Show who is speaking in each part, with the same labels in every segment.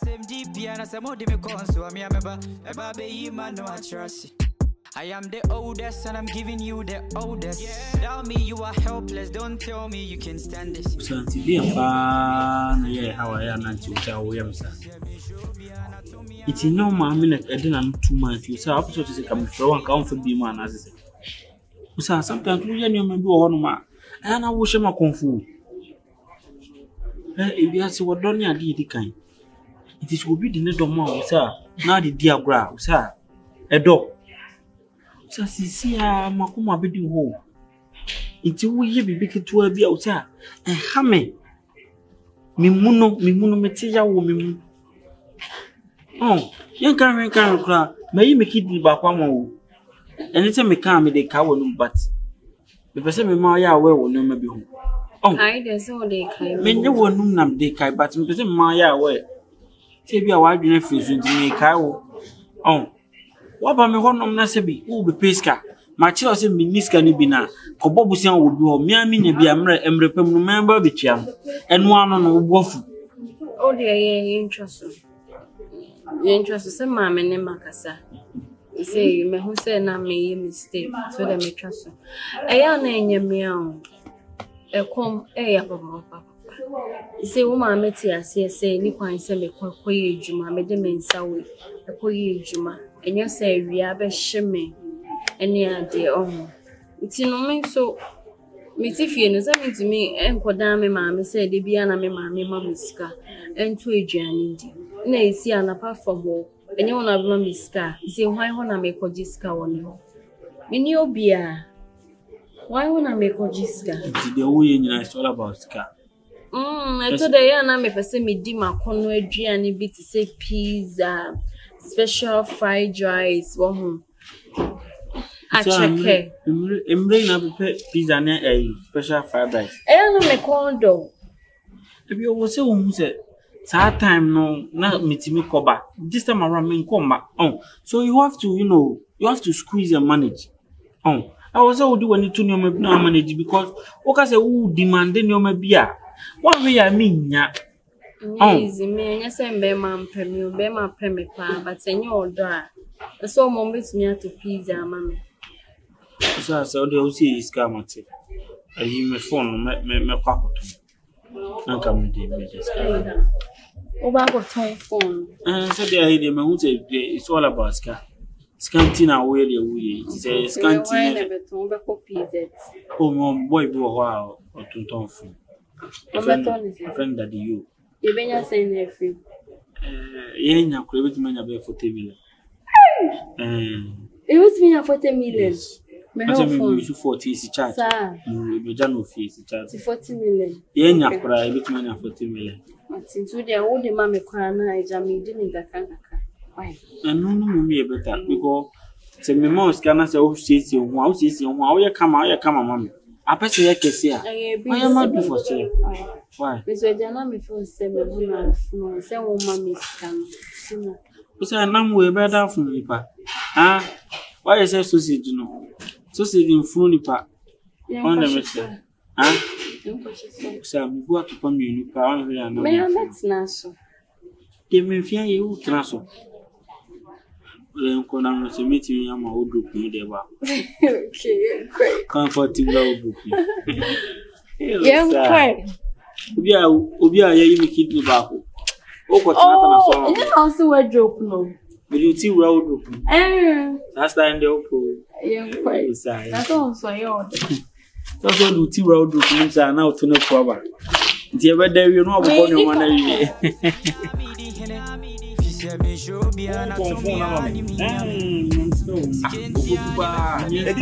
Speaker 1: I am the oldest and I'm giving you the oldest. Tell me you are helpless, don't tell me you can stand this.
Speaker 2: So today yeah, how I am not to tell William sir. It's no man like I didn't 2 months. You say opposite to say come from and come for be man as I say. Sometimes we are maybe one man and I wish my kung fu. If you ask what don't you did kind. It is will be the net of mouth, sir. Now the dear growl, sir. A dog. So see makuma bedi ho. Iti wo ye bibiki to abi outa. Ha me. Mimuno meti ya wo mimu. Oh, yen kan kra. Mayi meki di ba kwa mo. Anytime me kan me dey ka wo no but. Me pese me ma ya we wo no ma bi ho. Oh.
Speaker 3: Kai dey so dey kai.
Speaker 2: Me ne wo num nam dey kai but me pese me ma ya we. Se bi a wa dwene fizu ndi me kai wo. Oh. What about me honom na sebi wo be peska ma che o se miniska ni bi na ko bobusian wo bi ho me amenya bi amre pam no member be twam eno ano no wo bofu
Speaker 3: o de ye interest se ma me ne makasa say me hu say na me ye mistake so de me trust ya na enye me an e kom ya papa say wo ma me ti ase say ni kwan se me koye adwuma me de me nsa we e koye adwuma enyo say wi abehye ene ade nti no me so me ti fie no say me ti me enkoda me ma me say de bia na me ma me ma musika ento aduane ndi na esi anapa famo enye wona bema musika say hwan ho na me kojiska woni ho me ni obia why wona me kojiska
Speaker 2: nti de wo ye nyina is all about ska
Speaker 3: I told her na me pese me di makono aduane bi ti say pizza special fried rice wo I check
Speaker 2: emre na prepare pizza na special fried rice
Speaker 3: no me kondo
Speaker 2: ebi o se wo hu se that time no na mitimi koba this time around me nkoma so you have to you have to squeeze and manage I was say do when to no manage because o say who demand no bia one way I mean ya
Speaker 3: easy me nya say be ma pemi pa but enye order so mo betumi ato pizza mama
Speaker 2: so the o see is kamate me phone me kwakoto na kam dey me just
Speaker 3: o ba ko ton phone
Speaker 2: so the idea me hu say it's all about scanty na we dey we say scanty
Speaker 3: na beton be ko pizza
Speaker 2: my boy bi ho a o ton phone friend that you
Speaker 3: benya say na free
Speaker 2: yenya kure betuma nya be 40 million
Speaker 3: it was me 40 million me
Speaker 2: no
Speaker 3: phone
Speaker 2: you 40 is charge me jano fee is charge
Speaker 3: 40 million
Speaker 2: yenya kure betuma nya 40 million
Speaker 3: ati to dey wo de ma me kwa na eja me di ni dakaka why
Speaker 2: no me better because say me mo scanner say o sisi ho a kama mama apese ye kesi a why am I do for sale why
Speaker 3: because we dey na me phone say me na phone say wo ma me scan sina
Speaker 2: o say na mo e better phone nipa why you say sausage no sausage in phone nipa on the message say me go to come you nipa on here na
Speaker 3: me let na so
Speaker 2: de me fia ye u traso ko na no se meti ya ma odo ku de ba
Speaker 3: okay great
Speaker 2: comfortable odo ku
Speaker 3: yeah quite
Speaker 2: obi a ye mi kidney ba ko o ko tana tana so
Speaker 3: you know so wardrobe no
Speaker 2: will you see where odo ku last time de o ko
Speaker 3: yeah quite that's all so you
Speaker 2: so do ti where odo ku nsa na o to no ko ba nti e be da wi no oboko ni mo na wi
Speaker 4: Edi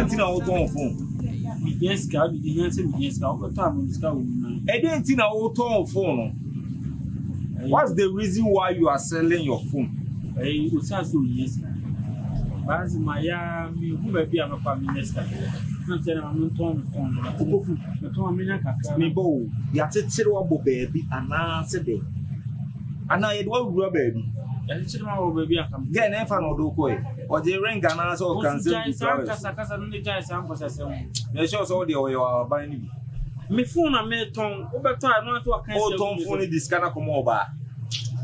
Speaker 4: ntina wo ton phone.
Speaker 2: Yes, ka bi di yanse bi yes ka o ta mo ska wo na.
Speaker 4: Edi ntina wo ton phone. What's the reason why you are selling your phone?
Speaker 2: O sa so yes. Bazi maya mi hu ba bi amapa mi yes ka. Na tell na no ton phone. Ko ko fu, no ton amenya kakra.
Speaker 4: Mi bo, ya tetire wo bo baby ana se de. Ana ye do wura baby.
Speaker 2: Chidma wo baby akam.
Speaker 4: Get na fa no do ko e. O je ring ana so kan se
Speaker 2: bi. Kasa no jai sam ko sese.
Speaker 4: Me sure so de o your ban ni bi.
Speaker 2: Me phone na me ton, wo beto a no to kan se.
Speaker 4: O ton phone di scanner ko mo ba.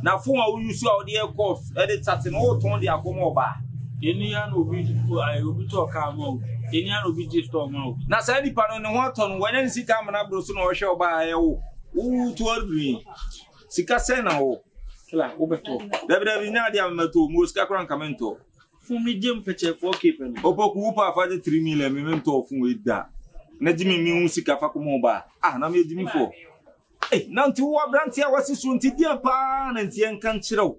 Speaker 4: Na phone a we use out the course, edit satin all ton the akomo ba.
Speaker 2: Any an obi talk out. Any an obi just talk out.
Speaker 4: Na say ni pano ne ho ton when sika amana bro so na wo hwe ba ye wo. Wo to agree. Sika se na wo.
Speaker 2: Kla obeto.
Speaker 4: David nya dia meto mo sika kran kamento.
Speaker 2: Fun mi jem peche 4k pen.
Speaker 4: Opoku upa fa de 3 million me mento fun we da. Na jimi mi hu sika fa ko mo ba. Ah na me jimi fo. Eh, nanti wo abranti a wasisu nti dia pa na nti enka nkirew.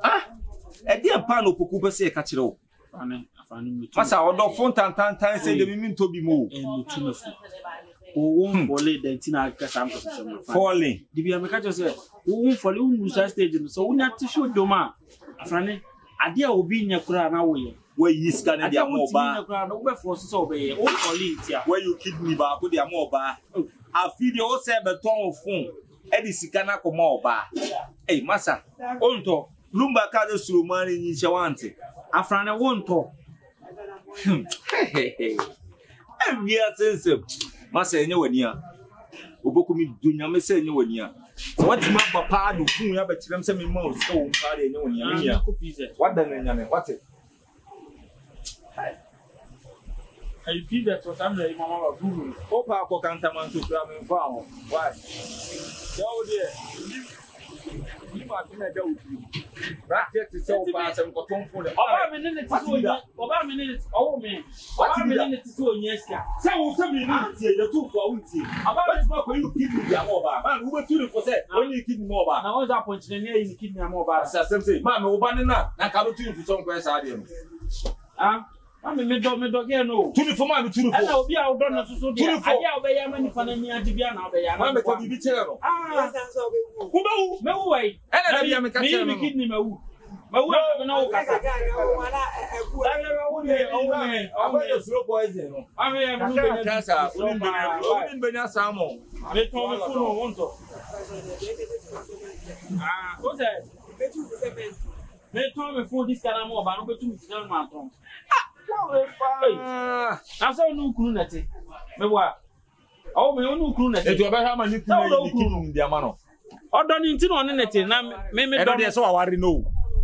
Speaker 4: Ah, e dia pa no poku be se ka kirew.
Speaker 2: Afani mi.
Speaker 4: Masa odo fon tantan say de mi nto bi mo.
Speaker 2: Mutu na fu. O won fole de tina ka sam ko se mo.
Speaker 4: Falling.
Speaker 2: Di bi ameka jo se, o won fole un musa stage no so unya ti show doma. Afani, ade a obi nya kura na wo ye.
Speaker 4: Where you scan dia mo ba.
Speaker 2: No be force so be ye. O fole ti a.
Speaker 4: Where you kidney ba ko dia mo ba. Afi de o se beton fun. E di sika na ko mo ba. Eh, masa. Onto. Lumba ka de Sulumani ni chawante.
Speaker 2: Afrane wonto.
Speaker 4: We are sensitive. Masa enye wani a. Oboku mi dunya me se enye wani a. So what ma papa do fun ya be kirem se me ma o so won pa de enye wani a me ya. What the nya me? What it?
Speaker 2: I feel that was I'm like mama Google.
Speaker 4: Opa ko kanta man to kra me fa ho. Why? Jawo de. Ni ma tuna da uti. Bracket is so fast and ko ton fun.
Speaker 2: Oba me ne ti so nya. Oba me ne owo me. Oba me ne ti so nya sia.
Speaker 4: Say wo say me ni tie the two for uti.
Speaker 2: Oba me
Speaker 4: ma ko you kidney ya mo ba. Man wo betu for say only kidney mo ba.
Speaker 2: Na what's that point na near you kidney mo ba.
Speaker 4: Say say man wo ba ne na ka do tu for some ko esa de no.
Speaker 2: Ah, me do get no.
Speaker 4: Tu ni for man tu ni for.
Speaker 2: Na obi a do no so dia. Ade a obeya mani fa na nya de bia na obeya na.
Speaker 4: Man me ka bibi chere no.
Speaker 2: Ah,
Speaker 4: wo be wu.
Speaker 2: me wu wai.
Speaker 4: Ena da bia me ka chere no.
Speaker 2: Me kidney me wu. Me wu na wo kasa.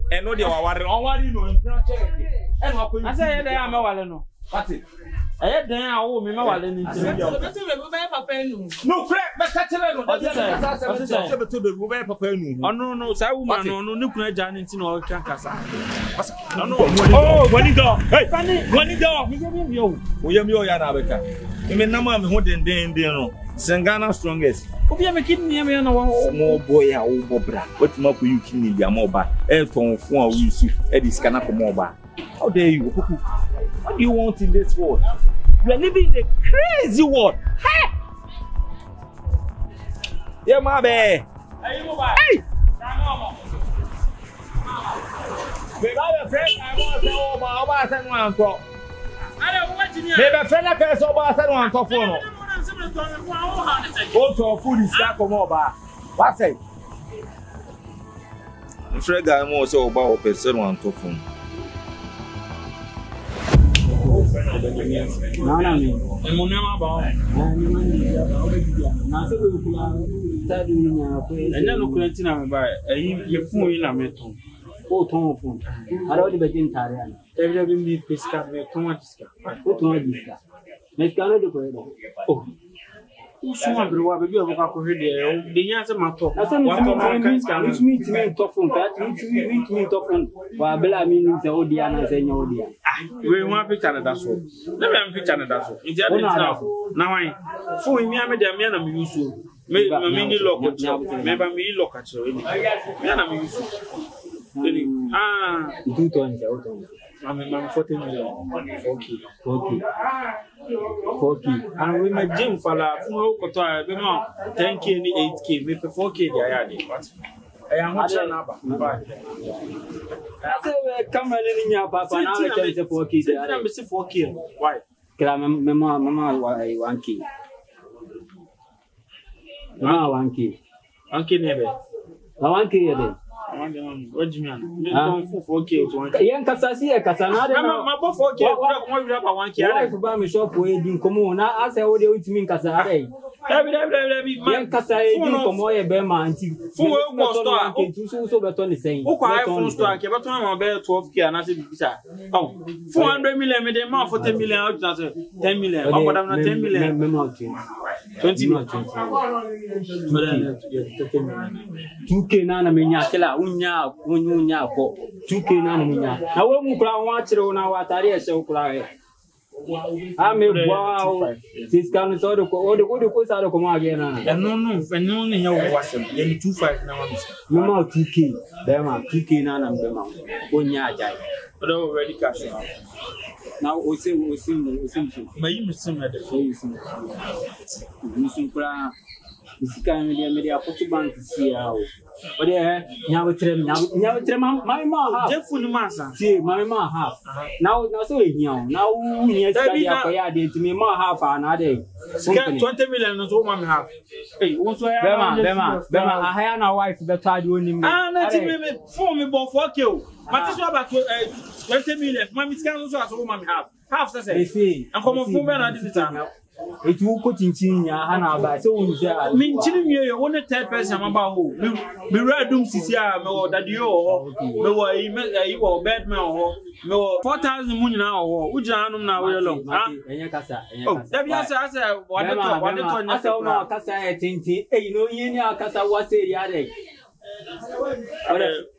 Speaker 4: Eno de waware onwari no mpira cheke eno akoyi
Speaker 2: ase ye dan ame wale no
Speaker 4: pati
Speaker 2: eye dan a wo me wale ni nti
Speaker 3: beto be bo be papa enu
Speaker 4: no kre be ka kire no
Speaker 2: se
Speaker 4: beto be bo be papa enu
Speaker 2: ono no sa woman no no ne kuna ja ni nti no kan kasa ono
Speaker 4: oh wani do hey
Speaker 2: fani
Speaker 4: wani do
Speaker 2: mi je mi yo
Speaker 4: o ye mi o ya na beka me na ma me ho den no Sengana strongest.
Speaker 2: Obi am kidney me na wo
Speaker 4: mo boy a wo bobra. What ma for you kidney dia mo ba. E ton fun a wo use e dis kana ko mo ba. How dare you? What do you want in this world? You are living in a crazy world. Hey! Yeah, ma be.
Speaker 2: Hey!
Speaker 4: Me ba be friend I want say oba say no anko.
Speaker 2: Ale wo wati ni.
Speaker 4: Me be friend na say oba say no anko fo no. Go to food is that come over. What say? I'm afraid guy mo say oba o person want to phone.
Speaker 2: Na mi. E mo nema ba o. Na ni mani ya ba o be dia. Na se we kula ta du ni na ko. Enya no kula tina me ba. Eyi ye fun yi na me ton. O ton fun. Ara o di be tin tare an. E bi mi pesca me ton diska. O ton diska. Me skano de ko edo. Oh. Usuma brewa be bi oboka ko hede e de nya se mato wa meet me to phone that meet me to phone wa bela mi ni se odia na se nya odia we wan picture na daso na me am picture na daso nti ade na wan phone mi am de me na me use me ni lock me ba me lock a chero me na me use do to anja o to I'm 40 million. Okay. And we make gym for la fun ko to be mo 10k ni 8k me 4k dia ya dey. What? I am not sure na ba. I say we come ni nya papa na we tell say 4k dia. I say 4k. Why? Kila mama 1k. Mama 1k. 1k ne be. 1k ye dey. What do you mean? Yan kasasi e kasana de ma bo 4k ko mo wi ba 1k ara fu ba me shop we din komo na ase wo de utimi nkasa ara yi
Speaker 5: Yan kasa e di ko mo ye be ma anti.
Speaker 2: Phone go store.
Speaker 5: So beto ni sen.
Speaker 2: O kwa iPhone store ke beto na be 12k na se bisa. Oh, 400 million me dey ma 40 million out na 10 million. O bodam na 10 million.
Speaker 5: Me no 20 million. 2k na me nya kila unya ko 2k na me nya. Na we mu kura wa chire na wa tare e se kura e. Me wow. This can so ko sa do ko ma ge na.
Speaker 2: No ni ya wo wasem. Ye 25 na wa mi.
Speaker 5: Me ma 2k. Be ma 2k na be ma. Unya ajai.
Speaker 2: Odo ready cash now.
Speaker 5: Now osim.
Speaker 2: Ma yi musim na de.
Speaker 5: Musim kura. Bisika media photo bank sia o. Ode nyawo trem mami ma ha.
Speaker 2: Je funu masa.
Speaker 5: See mami ma ha. Now so ehia. Now nya study akoya de timi ma ha fa na de.
Speaker 2: 20 million no so mami ha. Hey, won so ya.
Speaker 5: Bema ahaya na wife beto ade onim.
Speaker 2: Na ti me phone me bo 4k o. Mati so about 20 million. Mami scan so aso mami ha. Half say. And come phone be na this time.
Speaker 5: It will go chinchin ya hana ba so won say
Speaker 2: min chiri wie yo won third person ma ba ho me redum sisi a me wo daddy ho me wo yi wo bed man ho me wo 4000 mu nyina ho wo jira anum na wo yelo ha
Speaker 5: enya kasa
Speaker 2: da bi asa wade to nya
Speaker 5: asa ma kasa e tintin e no yin ni akasa wa se ya de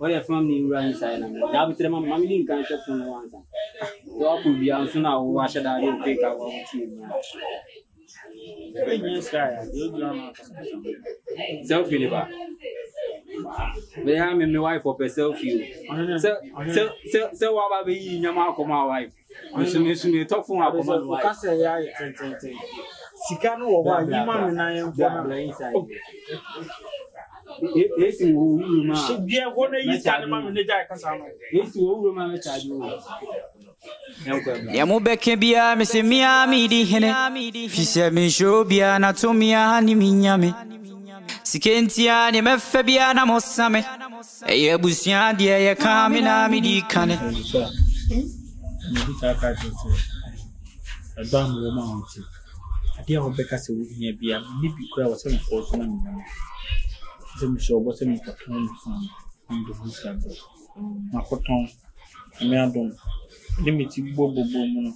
Speaker 5: ore from ni ura inside na da bi tere mama mi kan se fun no ansa so abu bi an so na wo asha da re pe ka wo ti ni selfie ne ba we ha me wife for selfie so wa ba be nyama akoma wife so me talk fun akoma wife
Speaker 2: ka se ya tenten sika no wo ba yi ma me na yen ko na
Speaker 5: esi wo uru ma
Speaker 2: bia wo na yi sika ne ma me ne ja kasa no
Speaker 5: esi wo uru ma me charge wo
Speaker 1: ya mo beke bia me se mia mi di hene fi se me show bia na to mia ni minyame sikentia ne me fe bia na mosame e busia de ye ka mi na mi di kane
Speaker 2: ni di ta ka to aba mo ma on ti ade a wo beka se wo hia bia ni bi kura wo se mo fo so na minyame se me show bo se me ko ton so ni do busia bo ma ko ton me adon limit bobo mu no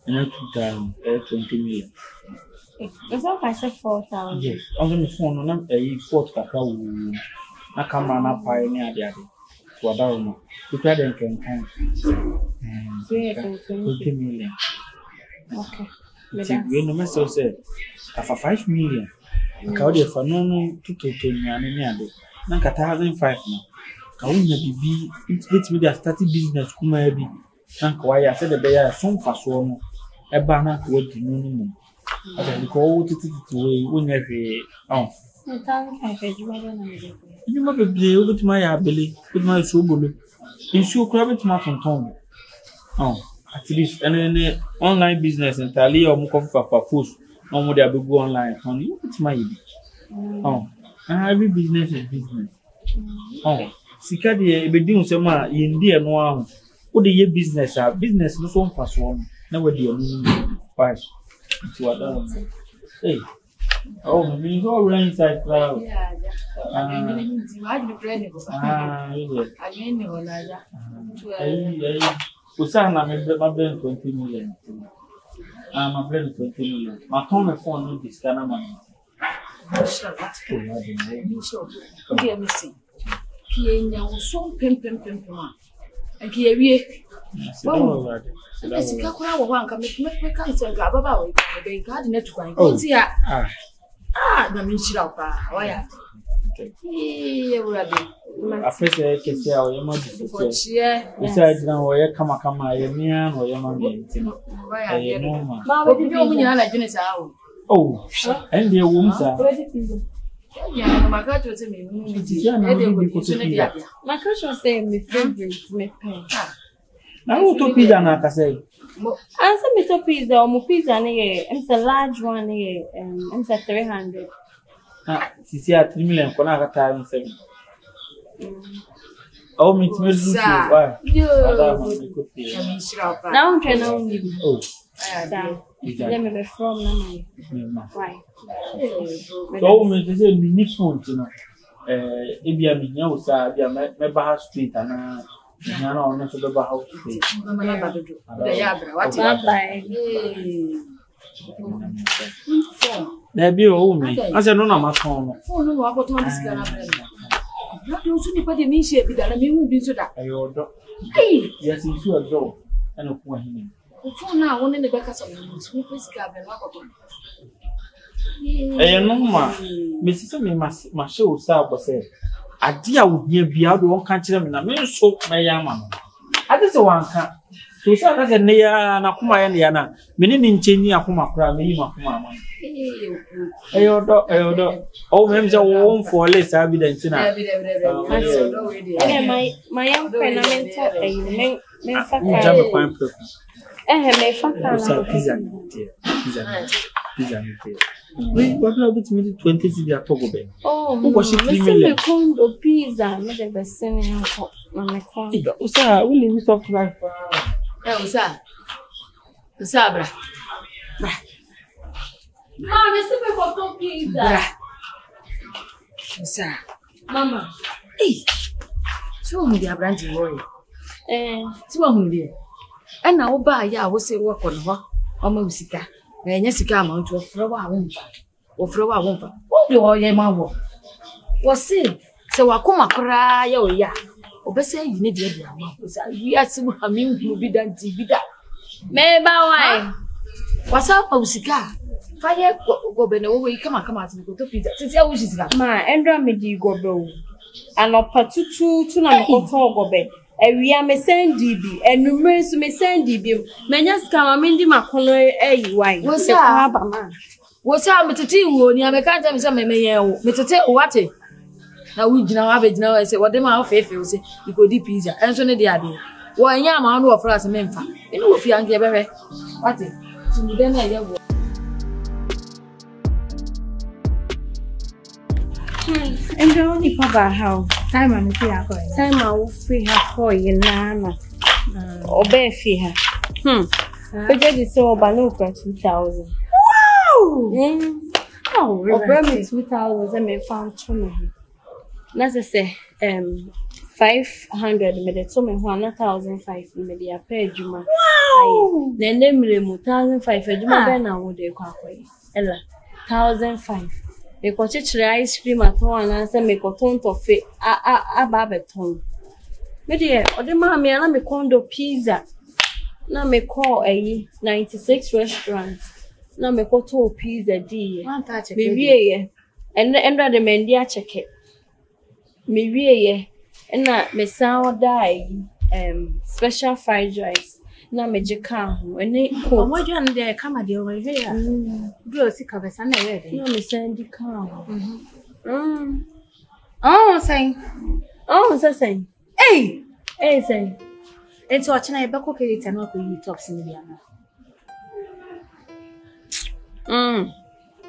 Speaker 2: na 2000 million.
Speaker 3: It's all I said 4,000.
Speaker 2: Yes, on the phone na port kaka wo na camera na pai ni ade to ada no to try dem kan 20 million.
Speaker 3: Okay.
Speaker 2: We no mess say afa 5 million ka o de fa no to nyane ni ade na ka 1005 no ka unya bibi it me dey start business kuma bi nanka waya se de be ya so mfaso no eba na ko di no no ade ko wo titi we wonya hwe you ma be o bitima ya bele bitima so bolo insu kura bitima tonton at least any online business entirely o mo ko fa post no mo dey go online on you bitima yi every business is business sika de e be di nsem a yindi e no ahu wo de ye business no so mfaso no na we de anu why to ada hey me go run inside cloud usana me be 20 million ma be 20 million ma ton me phone no discana man
Speaker 6: okay me see kienya wo so pempem Aki ewie. Sika kura wo anka me kan se nka baba wo ka be nka de netu kwan. Nti ya. Na me nchira pa. Waya. Eh, wura be.
Speaker 2: Afese kesi a oyema difo. Isa dina wo ye kama ye mia no ye ma me nti. Waya.
Speaker 6: Ma wo bi o munya na dwene sa wo.
Speaker 2: Ende wo msa.
Speaker 6: Yeah, my God, was a me.
Speaker 3: My question say my favorite, my pen.
Speaker 2: Now, to pizza, na say.
Speaker 3: Answer me to pizza, or pizza, it's a large one here, it's a 300.
Speaker 2: Sisi a 3 million, kona kata 7. Oh, me to do why?
Speaker 3: Now I'm trying to. Let me be from Namai. Why?
Speaker 2: So me say me ni phone no. E bia me nya usa bia me ba street ana nya na ono so be ba house street.
Speaker 6: Mama na ba do. Da ya bra. What?
Speaker 3: Bye.
Speaker 2: Na bi o me. Ase no na ma phone no.
Speaker 6: Phone no wa ko to ma sika na bra. Na do so ni pa de mi share bi da na me hu bi so da.
Speaker 2: Ayo do.
Speaker 6: Hey.
Speaker 2: Yes, you sure do. Ana ko hin.
Speaker 6: Phone na won ne be ka so mo so ko sika bra na ko to.
Speaker 2: No ma. Me sise me ma she o sa bo se. Ade a wo hia bia do won ka kire me na me so me ya ma no. Ade se wan ka. So sa ka se ne ya na kuma ya ne ya na. Me ni nchenyi akuma kra me yi ma kuma ma. Ayo do. O me mja wo for le sa evidence na.
Speaker 3: My young friend I meant me faka.
Speaker 2: Jam point proof.
Speaker 3: Me faka.
Speaker 2: So pizza. We what about me 20 cedi atogo be.
Speaker 3: Oh,
Speaker 2: was she
Speaker 3: me condo pizza, me the best thing on my condo.
Speaker 2: Usa, we live soft life.
Speaker 6: Usa bra.
Speaker 3: Mama, me sempre condo pizza.
Speaker 6: Usa.
Speaker 3: Mama.
Speaker 6: Hey. So mu dia branch boy. So hu dia. Ana wo ba ya wo se wo kono ho. O ma usika. Enya sika ma nto ofro wa wonfa. Wo bi wo ye ma wo. Wo se wa koma kra ya o ya. Obese yi ne dia dia ma. Usa wi asimu ha mi hu bi dan ti bi da.
Speaker 3: Me ba wai.
Speaker 6: Wasa pa usika. Fire go be na wo we kama ati ko to pizza. Titi a wo sika.
Speaker 3: Ma endra me di go be o. Anopa tutu na me ko to go be. Ewia me sendi bi enumere so me sendi bi menya ska ma me ndi makono eyiwan
Speaker 6: se kwa ba ma wo sa metete wo ni ameka nja me se me yen wo metete wate na wo gina wa be gina wa se wo de ma ofefe wo se ikodi pizza enso ne de ade wo anya ma no wo fra se memfa ene wo fi ange bebe wate tumi de na ye wo
Speaker 3: Endra oni pa ba how time am fi ha ko time a wo fi ha ko ye na obe fi ha oje di so ba no kwa 2000 wow oh obe me 2000 ze me found to me na se 500 me de to me ho na 1500 me de apa adwuma wow na ne mire mu 1500 adwuma be na wo de kwa akoyi ela 1500 me ko chire ice cream aton na se me ko ton to fe aba beton me de ode ma me na me condo pizza na me call 96 restaurants na me ko to pizza di me wie ye endra de mendi a cheke me wie ye na me sound die special fried rice na me je kan ho ene ko
Speaker 6: mo dwan de kama de o we ya bro sika be sana we de
Speaker 3: na me send kan say say
Speaker 6: enti o chena e be ko kelita na ko yi tops ni bia na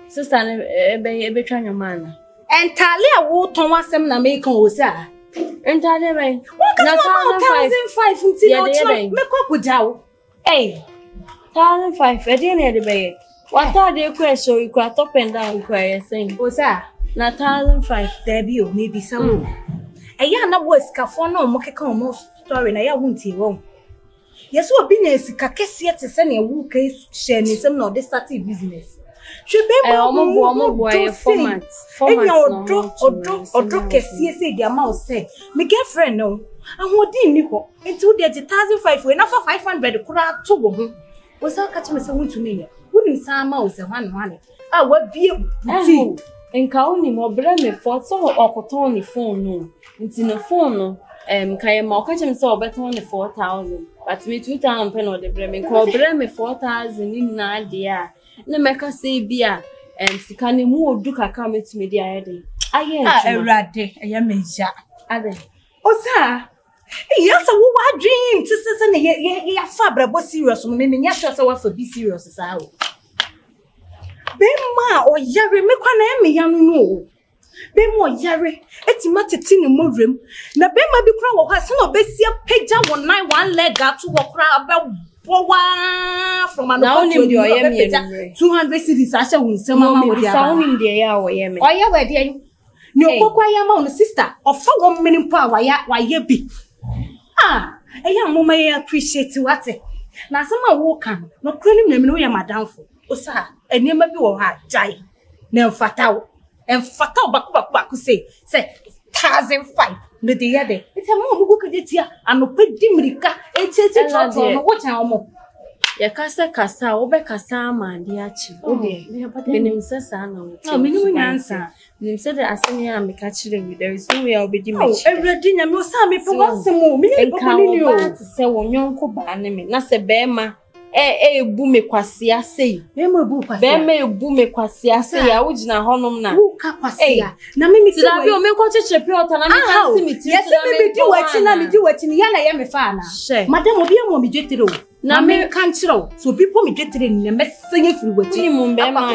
Speaker 3: sister ebe twa nyoma
Speaker 6: entale a wo ton wasem na me kan o sa
Speaker 3: entale be
Speaker 6: na 1500 nti no tro me ko kudawo
Speaker 3: 1500 ede na ede be wata de kwa so ikwa top and down kwa yesen
Speaker 6: o sa
Speaker 3: na 1500
Speaker 6: there be o maybe some eya na bo escafo na o mo keka o mo story na ya wunti wo yeso obi na esika kese te se na ewu ka share ni sem na o de start business shebe
Speaker 3: mo bo format
Speaker 6: odo kese se di ama o se me girlfriend no ahodi ni ho enti wo de 1500 we na for 500 kura to go ho wo sa ka che me se wuntu ni ya wuni sa ma o se hwan a wa bie ti
Speaker 3: nka oni mo bra me for so okoton ni phone no nti no phone no kaye ma okache me se obeton ni 4000 but me 2000 pen o de bra me ko bra me 4000 ni na de a na meka se bia sika ni mu odu kaka metumi de ayede aye
Speaker 6: ewrade eye meja
Speaker 3: ade
Speaker 6: o sa yes wo wa dream tise na ya fa bra bo serious me nya sure se wa fa be serious sa o be ma o yare me kwa na me ya no be mo yare etima tete ni mo rem na be ma bi kura wo ha se na obesia pagya won 9 1 leg ato wo kura from an 200 cities. I shall win some with the sound in the air. Or yeah, where dear. No, Coquia, sister, of 4 million power. Why ye be? Ah, a young woman appreciate what it. Now, some walk on, no clearly, no, you're my downfall. Oh, sir, and you may be all hard, giant. No, fatal. And fatal, but could say 1,005. No, the other. It's a more who could get here and no pay dimrica and says it. What more?
Speaker 3: Ya kasa obe kasa mandi achi ode benim se sa na
Speaker 6: no menim answer
Speaker 3: benim se de asemi am ka chire we there is no way obedi me chi
Speaker 6: everything na me sa me pe wansemo menim popoli o
Speaker 3: ba se wonyonko ba ne me na se be ma ebu me kwase ase be ebu me kwase ase ya ugina honom na
Speaker 6: wo ka kwase na me mi
Speaker 3: tira bi o me ko cheche pe ota na me fancy me tira
Speaker 6: me me di wachi na me di wachi ni ya na ye me fa na madam obi am mi jetere o na me kan chiro so people mi jetere ni me senye free wachi
Speaker 3: ni mu be ma